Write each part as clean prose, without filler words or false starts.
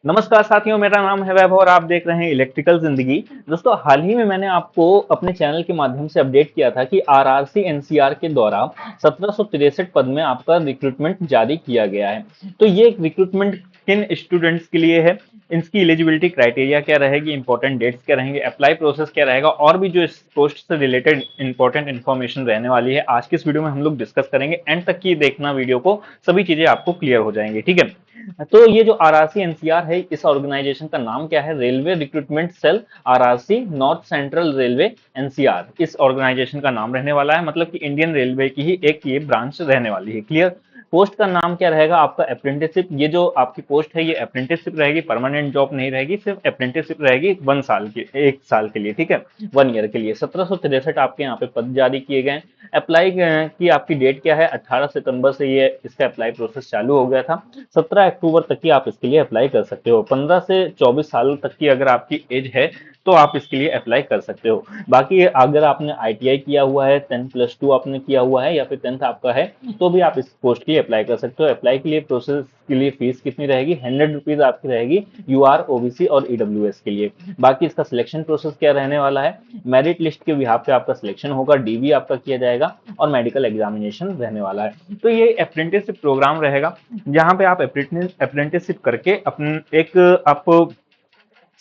नमस्कार साथियों, मेरा नाम है वैभव और आप देख रहे हैं इलेक्ट्रिकल जिंदगी। दोस्तों, हाल ही में मैंने आपको अपने चैनल के माध्यम से अपडेट किया था कि आरआरसी एनसीआर के द्वारा 1763 पद में आपका रिक्रूटमेंट जारी किया गया है। तो ये रिक्रूटमेंट किन स्टूडेंट्स के लिए है, इसकी एलिजिबिलिटी क्राइटेरिया क्या रहेगी, इंपॉर्टेंट डेट्स क्या रहेंगे, अप्लाई प्रोसेस क्या रहेगा और भी जो इस पोस्ट से रिलेटेड इंपॉर्टेंट इन्फॉर्मेशन रहने वाली है, आज के इस वीडियो में हम लोग डिस्कस करेंगे। एंड तक की देखना वीडियो को, सभी चीजें आपको क्लियर हो जाएंगी। ठीक है, तो ये जो आरआरसी एनसीआर है, इस ऑर्गेनाइजेशन का नाम क्या है? Railway recruitment cell RRC north central railway NCR, इस ऑर्गेनाइजेशन का नाम रहने वाला है। मतलब कि इंडियन रेलवे की ही एक ये ब्रांच रहने वाली है। क्लियर। पोस्ट का नाम क्या रहेगा आपका? अप्रेंटिसशिप। ये जो आपकी पोस्ट है ये अप्रेंटिसशिप रहेगी, परमानेंट जॉब नहीं रहेगी, सिर्फ अप्रेंटिसशिप रहेगी 1 साल की, 1 साल के लिए। ठीक है, 1 ईयर के लिए 1763 आपके यहाँ पे पद जारी किए गए। अप्लाई की आपकी डेट क्या है? 18 सितंबर से ये इसका अप्लाई प्रोसेस चालू हो गया था। 17 अक्टूबर तक की आप इसके लिए अप्लाई कर सकते हो। 15 से 24 साल तक की अगर आपकी एज है तो आप इसके लिए अप्लाई कर सकते हो। बाकी अगर आपने आईटीआई किया हुआ है, 10+2 आपने किया हुआ है या फिर 10th आपका है, तो भी आप इस पोस्ट के लिए अप्लाई कर सकते हो। अप्लाई के लिए प्रोसेस के लिए फीस कितनी रहेगी? 100 रुपीज आपकी रहेगी यूआर, ओबीसी और ईडब्ल्यूएस के लिए। बाकी इसका सिलेक्शन प्रोसेस क्या रहने वाला है? मेरिट लिस्ट के बिहाफ पे आपका सिलेक्शन होगा, डीवी आपका किया जाएगा और मेडिकल एग्जामिनेशन रहने वाला है। तो ये अप्रेंटिसशिप प्रोग्राम रहेगा, जहां पे आप अप्रेंटिसशिप करके अपने एक आप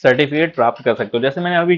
सर्टिफिकेट प्राप्त कर सकते हो। जैसे मैंने अभी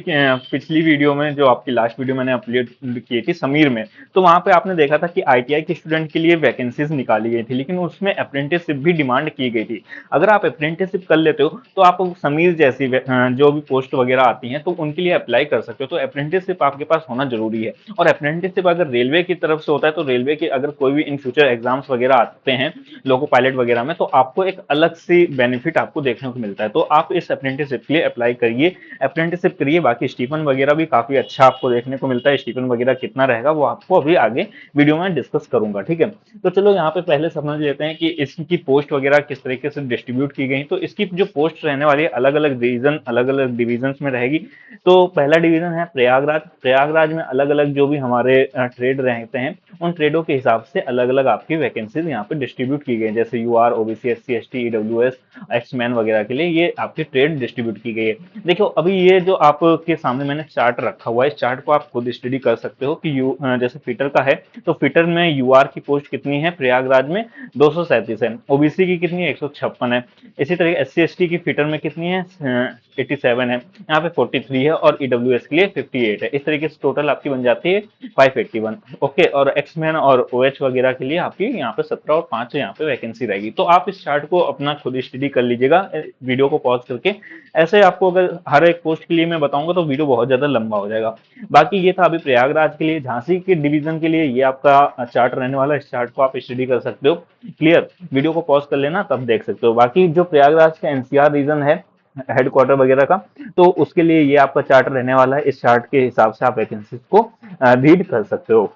पिछली वीडियो में, जो आपकी लास्ट वीडियो मैंने अपलोड की थी समीर में, तो वहां पे आपने देखा था कि आईटीआई के स्टूडेंट के लिए वैकेंसीज निकाली गई थी, लेकिन उसमें अप्रेंटिसशिप भी डिमांड की गई थी। अगर आप अप्रेंटिसशिप कर लेते हो तो आप समीर जैसी जो भी पोस्ट वगैरह आती हैं तो उनके लिए अप्लाई कर सकते हो। तो अप्रेंटिसशिप आपके पास होना जरूरी है। और अप्रेंटिसशिप अगर रेलवे की तरफ से होता है तो रेलवे के अगर कोई भी इन फ्यूचर एग्जाम्स वगैरह आते हैं लोको पायलट वगैरह में, तो आपको एक अलग सी बेनिफिट आपको देखने को मिलता है। तो आप इस अप्रेंटिसशिप के लिए अप्लाई करिए, अप्रेंटिसशिप करिए। बाकी स्टीफन वगैरह भी काफी अच्छा आपको देखने को मिलता है। स्टीफन वगैरह कितना रहेगा वो आपको अभी आगे वीडियो में डिस्कस करूंगा। ठीक है, तो चलो यहाँ पे पहले समझ लेते हैं कि इसकी पोस्ट वगैरह किस तरीके से डिस्ट्रीब्यूट की गई। तो इसकी जो पोस्ट रहने वाली है अलग अलग रीजन, अलग अलग डिविजन में रहेगी। तो पहला डिवीजन है प्रयागराज। प्रयागराज में अलग अलग जो भी हमारे ट्रेड रहते हैं, उन ट्रेडों के हिसाब से अलग अलग आपकी वैकेंसीज यहाँ पे डिस्ट्रीब्यूट की गई। जैसे UR, OBC, SC, ST, EWS, exman वगैरह के लिए ये आपकी ट्रेड डिस्ट्रीब्यूट की गई है। देखो, अभी ये जो आपके सामने मैंने चार्ट रखा हुआ है, इस चार्ट को आप खुद स्टडी कर सकते हो कि जैसे फिटर का है, तो फिटर में यूआर की पोस्ट कितनी है प्रयागराज में? 237 है। ओबीसी की कितनी है? 156 है। इसी तरह एससी एसटी की फिटर में कितनी है? 87 है। यहाँ पे 43 है और ईडब्ल्यूएस के लिए 58 है। इस तरीके से टोटल आपकी बन जाती है 581। ओके, और एक्समैन और ओएच वगैरह के लिए आपकी यहाँ पे 17 और 5 यहाँ पे वैकेंसी रहेगी। तो आप इस चार्ट को अपना खुद स्टडी कर लीजिएगा वीडियो को पॉज करके। ऐसे आपको अगर हर एक पोस्ट के लिए मैं बताऊंगा तो वीडियो बहुत ज्यादा लंबा हो जाएगा। बाकी ये था अभी प्रयागराज के लिए। झांसी के डिवीजन के लिए ये आपका चार्ट रहने वाला है, इस चार्ट को आप स्टडी कर सकते हो। क्लियर। वीडियो को पॉज कर लेना, तब देख सकते हो। बाकी जो प्रयागराज का एनसीआर रीजन है, हेडक्वार्टर वगैरह का, तो उसके लिए ये आपका चार्ट रहने वाला है। इस चार्ट के हिसाब से आप वैकेंसीज को रीड कर सकते हो।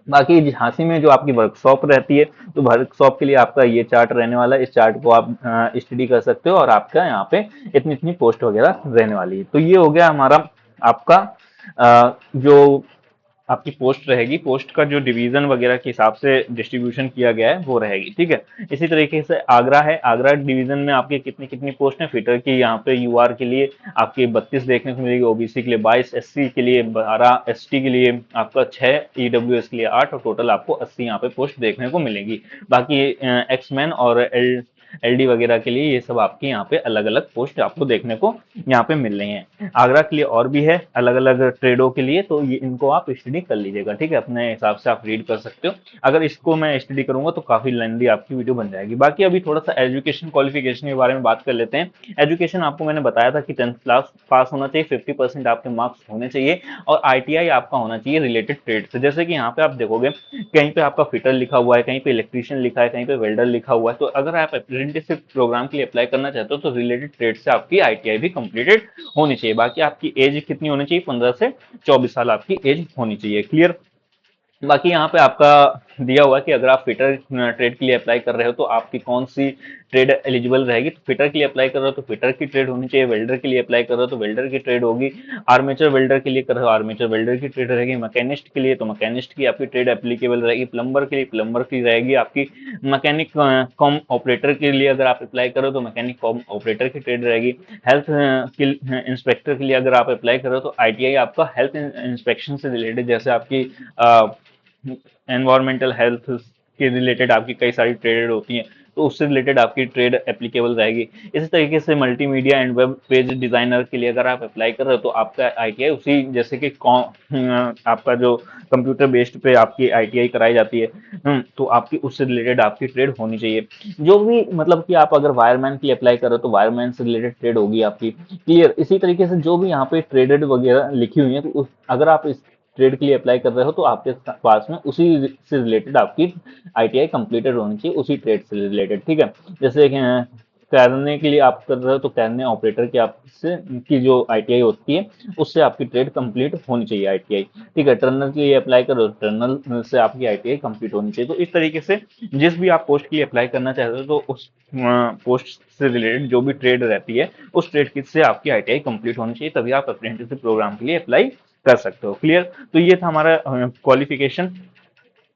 बाकी झांसी में जो आपकी वर्कशॉप रहती है, तो वर्कशॉप के लिए आपका ये चार्ट रहने वाला है। इस चार्ट को आप स्टडी कर सकते हो और आपका यहाँ पे इतनी इतनी पोस्ट वगैरह रहने वाली है। तो ये हो गया हमारा आपका जो आपकी पोस्ट रहेगी, पोस्ट का जो डिवीजन वगैरह के हिसाब से डिस्ट्रीब्यूशन किया गया है वो रहेगी। ठीक है, इसी तरीके से आगरा है। आगरा डिवीजन में आपकी कितनी कितनी पोस्ट है? फिटर की यहाँ पे यूआर के लिए आपकी 32 देखने को मिलेगी, ओबीसी के लिए 22, एससी के लिए 12, एसटी के लिए आपका 6, ईडब्ल्यूएस के लिए 8 और टोटल आपको 80 यहाँ पे पोस्ट देखने को मिलेगी। बाकी एक्समैन और एलडी वगैरह के लिए ये सब आपके यहाँ पे अलग अलग पोस्ट आपको देखने को यहाँ पे मिल रही हैं। आगरा के लिए और भी है अलग अलग ट्रेडों के लिए, तो ये इनको आप स्टडी कर लीजिएगा। ठीक है, अपने हिसाब से आप रीड कर सकते हो। अगर इसको मैं स्टडी करूंगा तो काफी लेंदी आपकी वीडियो बन जाएगी। बाकी अभी थोड़ा सा एजुकेशन क्वालिफिकेशन के बारे में बात कर लेते हैं। एजुकेशन आपको मैंने बताया था कि 10th क्लास पास होना चाहिए, 50% आपके मार्क्स होने चाहिए और आईटीआई आपका होना चाहिए रिलेटेड ट्रेड से। जैसे कि यहाँ पे आप देखोगे कहीं पे आपका फिटर लिखा हुआ है, कहीं पे इलेक्ट्रीशियन लिखा है, कहीं पे वेल्डर लिखा हुआ है। तो अगर आप अप्रेंटिसशिप प्रोग्राम के लिए अप्लाई करना चाहते हो तो रिलेटेड ट्रेड से आपकी आईटीआई भी कंप्लीटेड होनी चाहिए। बाकी आपकी एज कितनी होनी चाहिए? 15 से 24 साल आपकी एज होनी चाहिए। क्लियर। बाकी यहाँ पे आपका दिया हुआ है कि अगर आप फिटर ट्रेड के लिए अप्लाई कर रहे हो तो आपकी कौन सी ट्रेड एलिजिबल रहेगी। तो फिटर के लिए अप्लाई कर रहे हो तो फिटर की ट्रेड होनी चाहिए, वेल्डर के लिए अप्लाई कर रहे हो तो वेल्डर की ट्रेड होगी, आर्मेचर वेल्डर के लिए कर रहे हो आर्मेचर वेल्डर की ट्रेड रहेगी, मैकेनिस्ट के लिए तो मैकेनिस्ट की आपकी ट्रेड एप्लीकेबल रहेगी, प्लम्बर के लिए प्लम्बर की रहेगी आपकी, मैकेनिक कॉम ऑपरेटर के लिए अगर आप अप्लाई करो तो मैकेनिक कॉम ऑपरेटर की ट्रेड रहेगी, हेल्थ इंस्पेक्टर के लिए अगर आप अप्लाई करो तो आईटीआई आपका हेल्थ इंस्पेक्शन से रिलेटेड, जैसे आपकी एनवायरमेंटल हेल्थ के रिलेटेड आपकी कई सारी ट्रेड होती हैं, तो उससे रिलेटेड आपकी ट्रेड एप्लीकेबल रहेगी। इसी तरीके से multimedia and web page designer के लिए अगर आप अप्लाई कर रहे हो तो आपका आईटीआई उसी जैसे कि आपका जो कंप्यूटर बेस्ड पे आपकी आईटीआई कराई जाती है, तो आपकी उससे रिलेटेड आपकी ट्रेड होनी चाहिए। जो भी मतलब कि आप अगर वायरमैन के लिए अप्लाई करो तो वायरमैन से रिलेटेड ट्रेड होगी आपकी। क्लियर। इसी तरीके से जो भी यहाँ पे ट्रेडेड वगैरह लिखी हुई है, तो अगर आप इस ट्रेड के लिए अप्लाई कर रहे हो तो आपके पास में उसी से रिलेटेड आपकी आईटीआई कंप्लीटेड होनी चाहिए, उसी ट्रेड से रिलेटेड। ठीक है। जैसे कि कैरने के लिए आप कर रहे हो तो कैरने ऑपरेटर की आपसे की जो आईटीआई होती है उससे आपकी ट्रेड कंप्लीट होनी चाहिए आईटीआई। ठीक है। टर्नल के लिए अप्लाई करो तो टर्नल से आपकी आईटीआई कंप्लीट होनी चाहिए। तो इस तरीके से जिस भी आप पोस्ट के लिए अप्लाई करना चाहते हो तो उस पोस्ट से रिलेटेड जो भी ट्रेड रहती है उस ट्रेड की से आपकी आईटीआई कंप्लीट होनी चाहिए, तभी आप अप्रेंटिसशिप प्रोग्राम के लिए अप्लाई कर सकते हो। क्लियर। तो ये था हमारा क्वालिफिकेशन।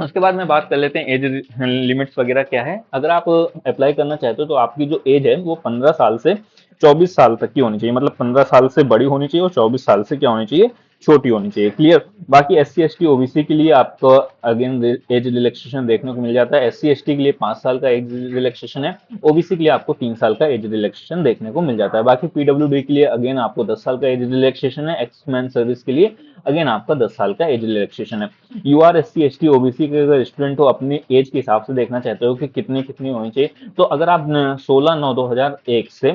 उसके बाद में बात कर लेते हैं एज लिमिट्स वगैरह क्या है। अगर आप अप्लाई करना चाहते हो तो आपकी जो एज है वो 15 साल से 24 साल तक की होनी चाहिए, मतलब 15 साल से बड़ी होनी चाहिए और 24 साल से क्या होनी चाहिए, छोटी होनी चाहिए। क्लियर। बाकी S C S T OBC के लिए आपको अगेन एज रिलैक्सेशन देखने को मिल जाता है। एस सी एस टी के लिए 5 साल का एज रिलैक्सेशन है, ओबीसी के लिए आपको 3 साल का एज रिलैक्सेशन देखने को मिल जाता है। बाकी पीडब्ल्यूडी के लिए अगेन आपको 10 साल का एज रिलैक्सेशन है। एक्समैन सर्विस के लिए अगेन आपका 10 साल का एज रिलैक्सेशन है। U R S C S T OBC के अगर स्टूडेंट हो, अपनी एज के हिसाब से देखना चाहते हो कि कितनी कितनी होनी चाहिए, तो अगर आप 16/9/2001 से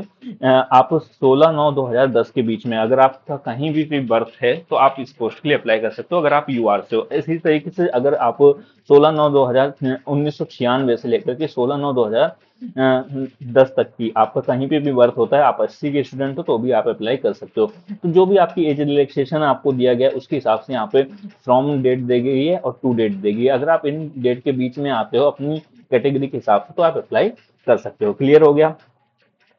आप 16/9/2010 के बीच में अगर आपका कहीं भी बर्थ है तो आप इस पोस्ट के लिए अप्लाई कर सकते हो, अगर आप यूआर से हो। इसी तरीके से अगर आप 16/9/2000 1996 से लेकर के 16/9/2010 तक की आपका कहीं पे भी बर्थ होता है, आप 80 के स्टूडेंट हो तो भी आप अप्लाई कर सकते हो। तो जो भी आपकी एज रिलैक्सेशन आपको दिया गया है उसके हिसाब से यहाँ पे फ्रॉम डेट दी गई है और टू डेट दी गई है। अगर आप इन डेट के बीच में आते हो अपनी कैटेगरी के हिसाब से तो आप अप्लाई कर सकते हो। क्लियर हो गया।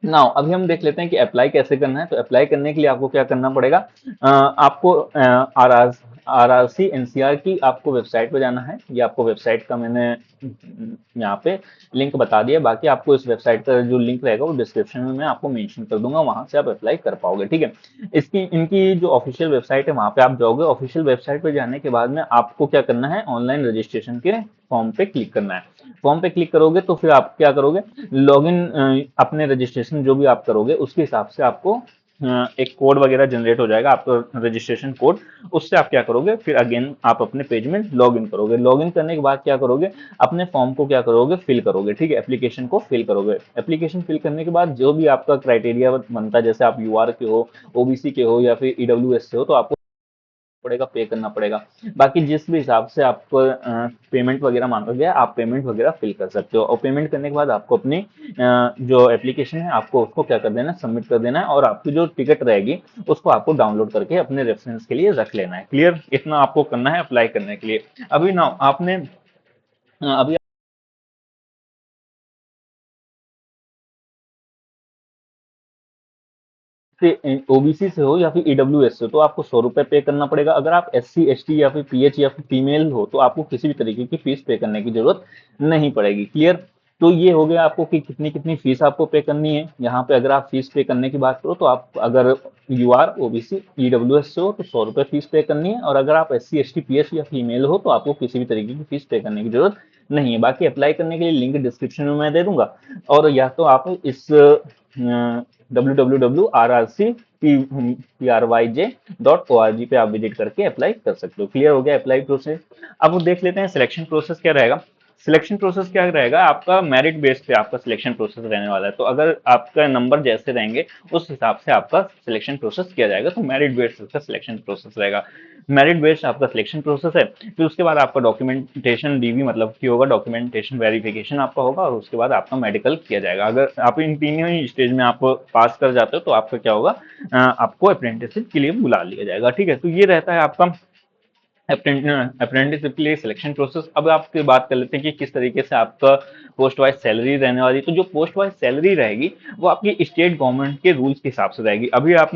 नाउ अभी हम देख लेते हैं कि अप्लाई कैसे करना है। तो अप्लाई करने के लिए आपको क्या करना पड़ेगा, आपको आर आर सी एनसीआर की आपको वेबसाइट पे जाना है। ये आपको वेबसाइट का मैंने यहाँ पे लिंक बता दिया, बाकी आपको इस वेबसाइट का जो लिंक रहेगा वो डिस्क्रिप्शन में मैं आपको मेंशन कर दूंगा, वहां से आप अप्लाई कर पाओगे। ठीक है। इसकी इनकी जो ऑफिशियल वेबसाइट है वहां पे आप जाओगे। ऑफिशियल वेबसाइट पे जाने के बाद में आपको क्या करना है, ऑनलाइन रजिस्ट्रेशन के फॉर्म पे क्लिक करना है। फॉर्म पे क्लिक करोगे तो फिर आप क्या करोगे, लॉगिन अपने रजिस्ट्रेशन जो भी आप करोगे उसके हिसाब से आपको एक कोड वगैरह जनरेट हो जाएगा, आपका रजिस्ट्रेशन कोड। उससे आप क्या करोगे, फिर अगेन आप अपने पेज में लॉगिन करोगे। लॉगिन करने के बाद क्या करोगे, अपने फॉर्म को क्या करोगे, फिल करोगे। ठीक है। एप्लीकेशन को फिल करोगे। एप्लीकेशन फिल करने के बाद जो भी आपका क्राइटेरिया बनता है, जैसे आप यूआर के हो, ओबीसी के हो या फिर ईडब्ल्यूएस से हो, तो आपको पड़ेगा, पे करना पड़ेगा। बाकी जिस भी हिसाब से आपको पेमेंट वगैरह मांगा गया आप पेमेंट वगैरह फिल कर सकते हो। और पेमेंट करने के बाद आपको अपनी जो एप्लीकेशन है आपको उसको क्या कर देना है, सबमिट कर देना है, और आपकी जो टिकट रहेगी उसको आपको डाउनलोड करके अपने रेफरेंस के लिए रख लेना है। क्लियर। इतना आपको करना है अप्लाई करने के लिए। अभी ना आपने अभी से ओबीसी से हो या फिर ईडब्ल्यूएस से हो तो आपको 100 रुपए पे करना पड़ेगा। अगर आप एस सी एस टी या फिर पीएच या फिर फीमेल हो तो आपको किसी भी तरीके की फीस पे करने की जरूरत नहीं पड़ेगी। क्लियर। तो ये हो गया आपको कि कितनी कितनी फीस आपको पे करनी है। यहाँ पे अगर आप फीस पे करने की बात करो तो आप अगर यू आर ओबीसी ईडब्ल्यूएस से हो तो 100 रुपए फीस पे करनी है, और अगर आप S C S T PH या फीमेल हो तो आपको किसी भी तरीके की फीस पे करने की जरूरत नहीं है। बाकी अप्लाई करने के लिए लिंक डिस्क्रिप्शन में मैं दे दूंगा, और या तो आप इस www.rrc.pryj.org पे आप विजिट करके अप्लाई कर सकते हो। क्लियर हो गया अप्लाई प्रोसेस। अब देख लेते हैं सिलेक्शन प्रोसेस क्या रहेगा। सिलेक्शन प्रोसेस क्या रहेगा, आपका मेरिट बेस पे आपका सिलेक्शन प्रोसेस रहने वाला है। तो अगर आपका नंबर जैसे रहेंगे उस हिसाब से आपका सिलेक्शन प्रोसेस किया जाएगा। तो मेरिट बेस्ड का सिलेक्शन प्रोसेस रहेगा। मेरिट बेस्ड आपका सिलेक्शन प्रोसेस है। फिर उसके बाद आपका डॉक्यूमेंटेशन डीवी मतलब की होगा, डॉक्यूमेंटेशन वेरिफिकेशन आपका होगा, और उसके बाद आपका मेडिकल किया जाएगा। अगर आप इन तीनों ही स्टेज में आप पास कर जाते हो तो आपका क्या होगा, आपको अप्रेंटिसशिप के लिए बुला लिया जाएगा। ठीक है। तो ये रहता है आपका अप्रेंटिसशिप के लिए सिलेक्शन प्रोसेस। अब आपकी बात कर लेते हैं कि किस तरीके से आपका पोस्ट वाइज सैलरी रहने वाली। तो जो पोस्ट वाइज सैलरी रहेगी वो आपकी स्टेट गवर्नमेंट के रूल्स के हिसाब से रहेगी। अभी आप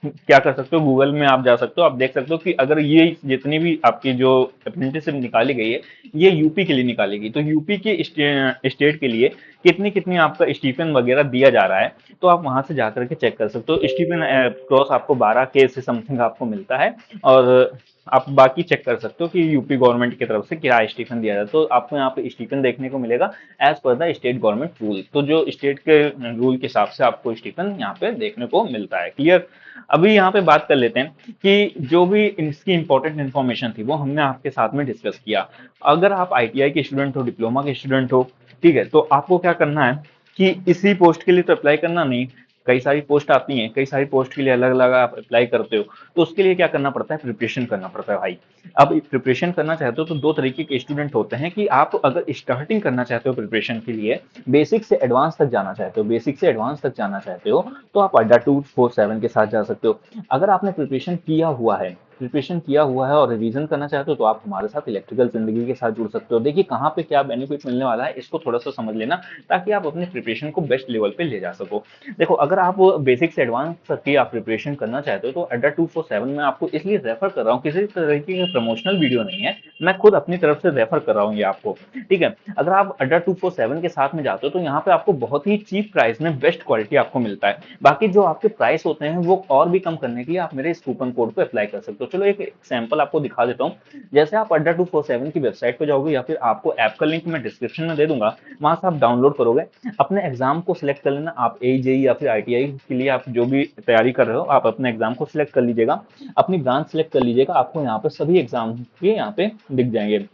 क्या कर सकते हो, गूगल में आप जा सकते हो, आप देख सकते हो कि अगर ये जितनी भी आपकी जो अप्रेंटिसशिप निकाली गई है ये यूपी के लिए निकाली गई, तो यूपी के स्टेट के लिए कितनी कितनी आपका स्टीफन वगैरह दिया जा रहा है, तो आप वहां से जाकर के चेक कर सकते हो। स्टीफन क्रॉस आपको 12K से समथिंग आपको मिलता है। और आप बाकी चेक कर सकते हो कि यूपी गवर्नमेंट की तरफ से क्या स्टीफन दिया जाता है, तो आपको यहाँ पे स्टीफन देखने को मिलेगा as per the state government rule. तो जो स्टेट के रूल के हिसाब से आपको स्टीफन यहाँ पे देखने को मिलता है। क्लियर। अभी यहाँ पे बात कर लेते हैं कि जो भी इसकी इंपॉर्टेंट इन्फॉर्मेशन थी वो हमने आपके साथ में डिस्कस किया। अगर आप आईटीआई के स्टूडेंट हो, डिप्लोमा के स्टूडेंट हो, ठीक है, तो आपको क्या करना है कि इसी पोस्ट के लिए तो अप्लाई करना नहीं, कई सारी पोस्ट आती हैं, कई सारी पोस्ट के लिए अलग अलग आप अप्लाई करते हो, तो उसके लिए क्या करना पड़ता है, प्रिपरेशन करना पड़ता है भाई। अब प्रिपरेशन करना चाहते हो तो दो तरीके के स्टूडेंट होते हैं कि आप अगर स्टार्टिंग करना चाहते हो प्रिपरेशन के लिए, बेसिक से एडवांस तक जाना चाहते हो, बेसिक से एडवांस तक जाना चाहते हो, तो आप अड्डा 247 के साथ जा सकते हो। अगर आपने प्रिपरेशन किया हुआ है और रिवीजन करना चाहते हो तो आप हमारे साथ इलेक्ट्रिकल जिंदगी के साथ जुड़ सकते हो। देखिए कहाँ पे क्या बेनिफिट मिलने वाला है इसको थोड़ा सा समझ लेना, ताकि आप अपने प्रिपरेशन को बेस्ट लेवल पे ले जा सको। देखो अगर आप बेसिक से एडवांस तक की आप प्रिपरेशन करना चाहते हो तो अड्डा 247 में आपको इसलिए रेफर कर रहा हूँ, किसी तरीके का प्रमोशनल वीडियो नहीं है, मैं खुद अपनी तरफ से रेफर कर रहा हूँ ये आपको। ठीक है, अगर आप अड्डा 247 के साथ में जाते हो तो यहाँ पे आपको बहुत ही चीप प्राइस में बेस्ट क्वालिटी आपको मिलता है। बाकी जो आपके प्राइस होते हैं वो और भी कम करने के लिए आप मेरे इस कूपन कोड पे अप्लाई कर सकते हो। चलो एक सैंपल आपको दिखा देता हूँ। जैसे आप अड्डा 247 की वेबसाइट पे जाओगे या फिर आपको ऐप का लिंक मैं डिस्क्रिप्शन में दे दूंगा, वहां से आप डाउनलोड करोगे, अपने एग्जाम को सिलेक्ट कर लेना। आप AJE या फिर ITI के लिए आप जो भी तैयारी कर रहे हो आप अपने एग्जाम को सिलेक्ट कर लीजिएगा, अपनी ब्रांच सिलेक्ट कर लीजिएगा, आपको यहाँ पे सभी एग्जाम के यहाँ पे दिख जाएंगे।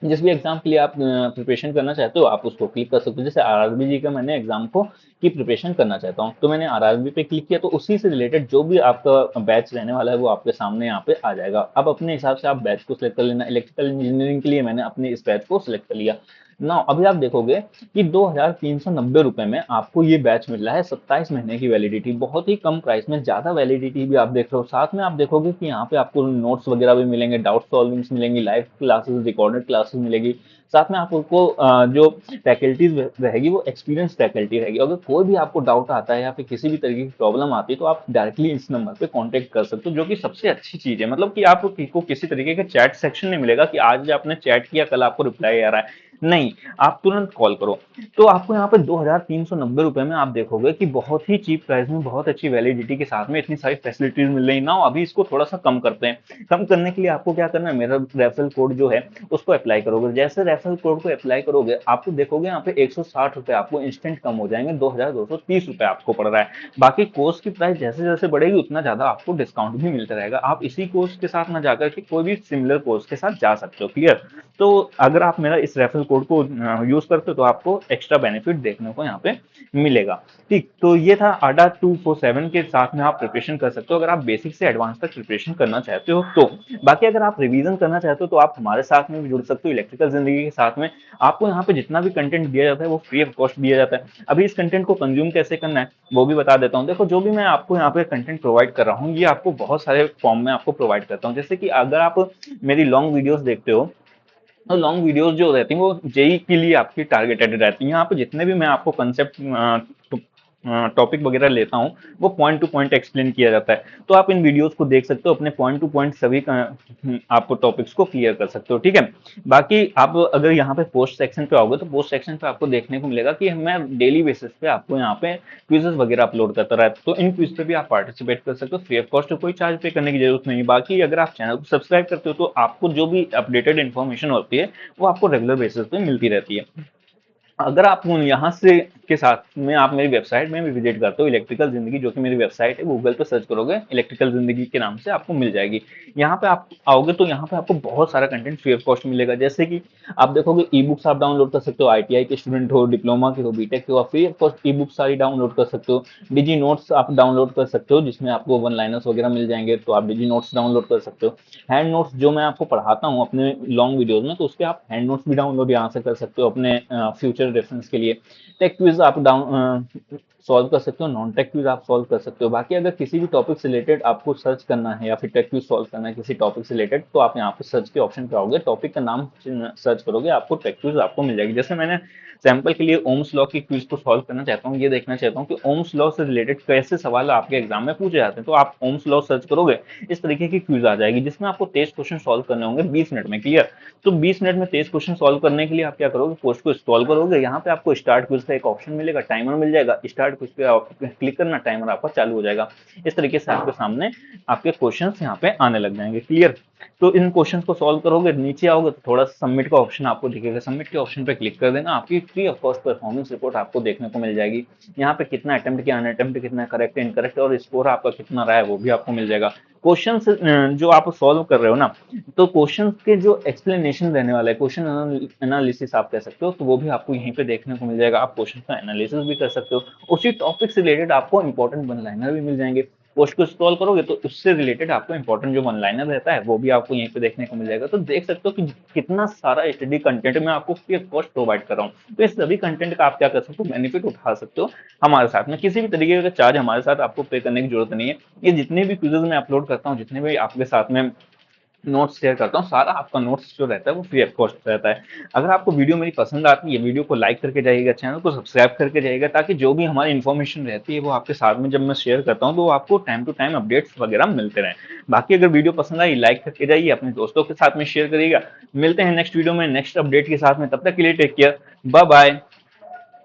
जिस भी एग्जाम के लिए आप प्रिपरेशन करना चाहते हो आप उसको क्लिक कर सकते हो। जैसे आरआरबी जी का मैंने एग्जाम को की प्रिपरेशन करना चाहता हूँ तो मैंने आरआरबी पे क्लिक किया, तो उसी से रिलेटेड जो भी आपका बैच रहने वाला है वो आपके सामने यहाँ पे आ जाएगा। अब अपने हिसाब से आप बैच को सिलेक्ट कर लेना। इलेक्ट्रिकल इंजीनियरिंग के लिए मैंने अपने इस बैच को सिलेक्ट कर लिया ना। अभी आप देखोगे कि 2390 रुपए में आपको ये बैच मिल रहा है, 27 महीने की वैलिडिटी, बहुत ही कम प्राइस में, ज्यादा वैलिडिटी भी आप देख रहे हो। साथ में आप देखोगे कि यहाँ पे आपको नोट्स वगैरह भी मिलेंगे, डाउट सॉल्विंग्स मिलेंगी, लाइव क्लासेस, रिकॉर्डेड क्लासेस मिलेगी। साथ में आपको जो फैकल्टीज रहेगी वो एक्सपीरियंस फैकल्टी रहेगी। अगर कोई भी आपको डाउट आता है या फिर किसी भी तरीके की प्रॉब्लम आती है तो आप डायरेक्टली इस नंबर पे कांटेक्ट कर सकते हो, जो कि सबसे अच्छी चीज है। मतलब कि आपको किसी तरीके का चैट सेक्शन नहीं मिलेगा कि आज आपने चैट किया कल आपको रिप्लाई आ रहा है, नहीं, आप तुरंत कॉल करो। तो आपको यहाँ पे 2390 रुपए में आप देखोगे कि बहुत ही चीप प्राइस में बहुत अच्छी वैलिडिटी के साथ में इतनी सारी फैसिलिटीज मिल रही ना। अभी इसको थोड़ा सा कम करते हैं। कम करने के लिए आपको क्या करना है, मेरा रेफरल कोड जो है उसको अप्लाई करोगे। जैसे रेफरल कोड को अप्लाई करोगे आपको देखोगे यहाँ पे 160 रुपए आपको इंस्टेंट कम हो जाएंगे, 2230 रुपए आपको पड़ रहा है। बाकी कोर्स की प्राइस जैसे जैसे बढ़ेगी उतना ज्यादा आपको डिस्काउंट भी मिलता रहेगा। आप इसी कोर्स के साथ ना जाकर के कोई भी सिमिलर कोर्स के साथ जा सकते हो। क्लियर। तो अगर आप मेरा इस रेफरल कोड को यूज करते हो तो आपको एक्स्ट्रा बेनिफिट देखने को यहाँ पे मिलेगा। ठीक, तो ये था आडा 247 के साथ में आप प्रिपरेशन कर सकते हो अगर आप बेसिक से एडवांस तक प्रिपरेशन करना चाहते हो तो। बाकी अगर आप रिवीजन करना चाहते हो तो आप हमारे साथ में भी जुड़ सकते हो, इलेक्ट्रिकल जिंदगी के साथ में। आपको यहाँ पे जितना भी कंटेंट दिया जाता है वो फ्री ऑफ कॉस्ट दिया जाता है। अभी इस कंटेंट को कंज्यूम कैसे करना है वो भी बता देता हूँ। देखो जो भी मैं आपको यहाँ पे कंटेंट प्रोवाइड कर रहा हूँ ये आपको बहुत सारे फॉर्म में आपको प्रोवाइड करता हूँ। जैसे कि अगर आप मेरी लॉन्ग वीडियोस देखते हो तो लॉन्ग वीडियोस जो रहती हैं वो जेई के लिए आपकी टारगेटेड रहती हैं। यहाँ पे जितने भी मैं आपको कंसेप्ट टॉपिक वगैरह लेता हूँ वो पॉइंट टू पॉइंट एक्सप्लेन किया जाता है, तो आप इन वीडियोस को देख सकते हो, अपने पॉइंट टू पॉइंट सभी आपको टॉपिक्स को क्लियर कर सकते हो। ठीक है। बाकी आप अगर यहाँ पे पोस्ट सेक्शन पे आओगे तो पोस्ट सेक्शन पे आपको देखने को मिलेगा कि मैं डेली बेसिस पे आपको यहाँ पे क्विजेस वगैरह अपलोड करता रहता हूँ, तो इन क्विज पे भी आप पार्टिसिपेट कर सकते हो फ्री ऑफ कॉस्ट, कोई चार्ज पे करने की जरूरत नहीं। बाकी अगर आप चैनल को सब्सक्राइब करते हो तो आपको जो भी अपडेटेड इन्फॉर्मेशन होती है वो आपको रेगुलर बेसिस पे मिलती रहती है। अगर आप यहाँ से के साथ में आप मेरी वेबसाइट में भी विजिट करते हो, इलेक्ट्रिकल जिंदगी जो कि मेरी वेबसाइट है, गूगल पे सर्च करोगे इलेक्ट्रिकल जिंदगी के नाम से आपको मिल जाएगी। यहाँ पे आप आओगे तो यहाँ पे आपको बहुत सारा कंटेंट फ्री ऑफ कॉस्ट मिलेगा। जैसे कि आप देखोगे ई बुक्स आप डाउनलोड कर सकते हो, ITI के स्टूडेंट हो, डिप्लोमा के हो, बीटेक के हो, आप free of cost e books सारी डाउनलोड कर सकते हो। डिजी नोट्स आप डाउनलोड कर सकते हो जिसमें आपको वन लाइनर्स वगैरह मिल जाएंगे, तो आप डिजी नोट्स डाउनलोड कर सकते हो। हैंड नोट्स जो मैं आपको पढ़ाता हूँ अपने लॉन्ग वीडियोज में तो उसके आप हैंड नोट्स भी डाउनलोड यहाँ से कर सकते हो अपने फ्यूचर रेफरेंस के लिए। टेक क्विज आप सॉल्व कर सकते हो, नॉन टेक क्विज आप सॉल्व कर सकते हो। बाकी अगर किसी भी टॉपिक से रिलेटेड आपको सर्च करना है या फिर टेक क्विज सॉल्व करना है किसी टॉपिक से रिलेटेड, तो आप यहाँ पे सर्च के ऑप्शन पे आओगे, टॉपिक का नाम सर्च करोगे, आपको टेक क्विज आपको मिल जाएगी। जैसे मैंने सैंपल के लिए ओम्स लॉ की क्विज को सॉल्व करना चाहता हूँ, ये देखना चाहता हूँ कि ओम्स लॉ से रिलेटेड कैसे सवाल आपके एग्जाम में पूछे जाते हैं, तो आप ओम्स लॉ सर्च करोगे, इस तरीके की क्विज आ जाएगी जिसमें आपको 23 क्वेश्चन सॉल्व करने होंगे 20 मिनट में। क्लियर? तो 20 मिनट में 23 क्वेश्चन सॉल्व करने के लिए आप क्या करोगे, पोस्ट को स्क्रॉल करोगे, यहाँ पे आपको स्टार्ट क्विज का एक ऑप्शन मिलेगा, टाइमर मिल जाएगा, स्टार्ट क्विज पे आप क्लिक करना, टाइमर आपका चालू हो जाएगा। इस तरीके से आपके सामने आपके क्वेश्चंस यहाँ पे आने लग जाएंगे। क्लियर? तो इन क्वेश्चंस को सॉल्व करोगे, नीचे आओगे तो थोड़ा सबमिट का ऑप्शन आपको दिखेगा, सबमिट के ऑप्शन पे क्लिक कर देना, आपकी free of cost performance report आपको देखने को मिल जाएगी। यहाँ पे कितना अटेम्प्ट किया, अटेम्प्ट कितना, करेक्ट इनकरेक्ट और स्कोर आपका कितना रहा है वो भी आपको मिल जाएगा। क्वेश्चन जो आप सॉल्व कर रहे हो ना, तो क्वेश्चन के जो एक्सप्लेनेशन रहने वाला है, क्वेश्चन एनालिसिस आप कह सकते हो, तो वो भी आपको यहीं पे देखने को मिल जाएगा। आप क्वेश्चन का एनालिसिस भी कर सकते हो, उसी टॉपिक से रिलेटेड आपको इंपॉर्टेंट वन लाइनर भी मिल जाएंगे। पोस्ट को स्क्रॉल करोगे तो उससे रिलेटेड आपको इंपॉर्टेंट जो वन लाइनर रहता है वो भी आपको यहीं पे देखने को मिल जाएगा। तो देख सकते हो कि कितना सारा स्टडी कंटेंट मैं आपको फ्री ऑफ कॉस्ट प्रोवाइड कर रहा हूँ। तो इस सभी कंटेंट का आप क्या कर सकते हो, बेनिफिट उठा सकते हो हमारे साथ में। किसी भी तरीके का चार्ज हमारे साथ आपको पे करने की जरूरत नहीं है। ये जितने भी क्विजेज मैं अपलोड करता हूँ, जितने भी आपके साथ में नोट्स शेयर करता हूँ, सारा आपका नोट्स जो रहता है वो फ्री ऑफ कॉस्ट रहता है। अगर आपको वीडियो मेरी पसंद आती है, वीडियो को लाइक करके जाइएगा, चैनल को सब्सक्राइब करके जाइएगा, ताकि जो भी हमारी इन्फॉर्मेशन रहती है वो आपके साथ में जब मैं शेयर करता हूँ तो वो आपको टाइम टू टाइम अपडेट्स वगैरह मिलते रहें। बाकी अगर वीडियो पसंद आई, लाइक करके जाइए, अपने दोस्तों के साथ में शेयर करिएगा। मिलते हैं नेक्स्ट वीडियो में नेक्स्ट अपडेट के साथ में, तब तक के लिए टेक केयर, बाय बाय।